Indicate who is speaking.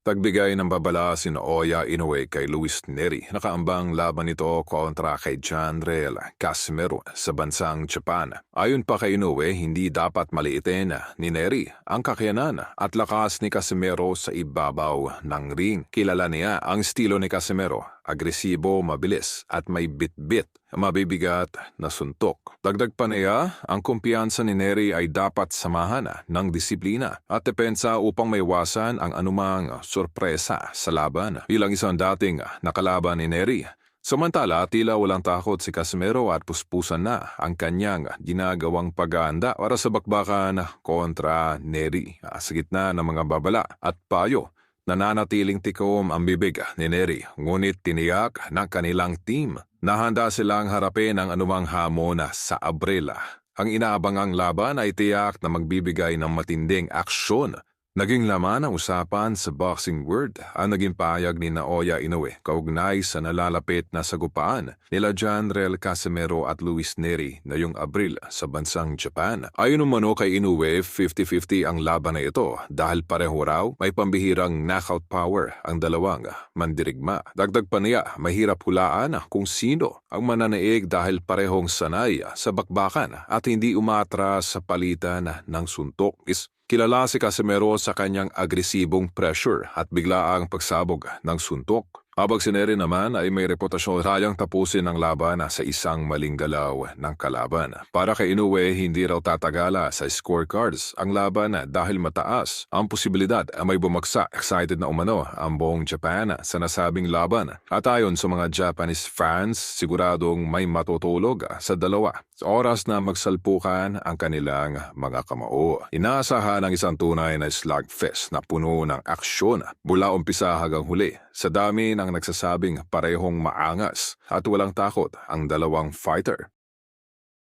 Speaker 1: Tagbigay ng babala si Naoya Inoue kay Luis Neri. Nakaambang laban nito kontra kay Janriel Casimero sa bansang Japan. Ayon pa kay Inoue, hindi dapat maliitin ni Neri ang kakayanan at lakas ni Casimero sa ibabaw ng ring. Kilala niya ang estilo ni Casimero, agresibo, mabilis at may bit-bit, mabibigat na suntok. Dagdag pa niya, ang kumpiyansa ni Neri ay dapat samahan ng disiplina at depensa upang maiwasan ang anumang sorpresa sa laban. Bilang isang dating nakalaban ni Neri, samantala tila walang takot si Casimero at puspusan na ang kanyang ginagawang pag-aanda para sa bakbakan kontra Neri. Sa gitna ng mga babala at payo, nananatiling tikom ang bibig ni Neri, ngunit tiniyak ng kanilang team na handa silang harapin ang anumang hamon sa Abril. Ang inaabangang laban ay tiyak na magbibigay ng matinding aksyon. Naging laman ang usapan sa boxing world ang naging pahayag ni Naoya Inoue kaugnay sa nalalapit na sagupaan nila Janriel Casimero at Luis Neri ngayong Abril sa bansang Japan. Ayon umano kay Inoue, 50-50 ang laban na ito dahil pareho raw may pambihirang knockout power ang dalawang mandirigma. Dagdag pa niya, mahirap hulaan kung sino ang mananaig dahil parehong sanay sa bakbakan at hindi umatras sa palitan ng suntok. Kilala si Casimero sa kanyang agresibong pressure at biglaang pagsabog ng suntok. Habang si Neri naman ay may reputasyon sayang tapusin ang laban sa isang maling galaw ng kalaban. Para kay Inoue, hindi raw tatagala sa scorecards ang laban dahil mataas ang posibilidad may bumagsak. Excited na umano ang buong Japan sa nasabing laban. At ayon sa mga Japanese fans, siguradong may matutulog sa dalawa sa oras na magsalpukan ang kanilang mga kamao. Inaasahan ang isang tunay na slugfest na puno ng aksyon mula umpisa hanggang huli. Sa dami ng nagsasabing parehong maangas at walang takot ang dalawang fighter.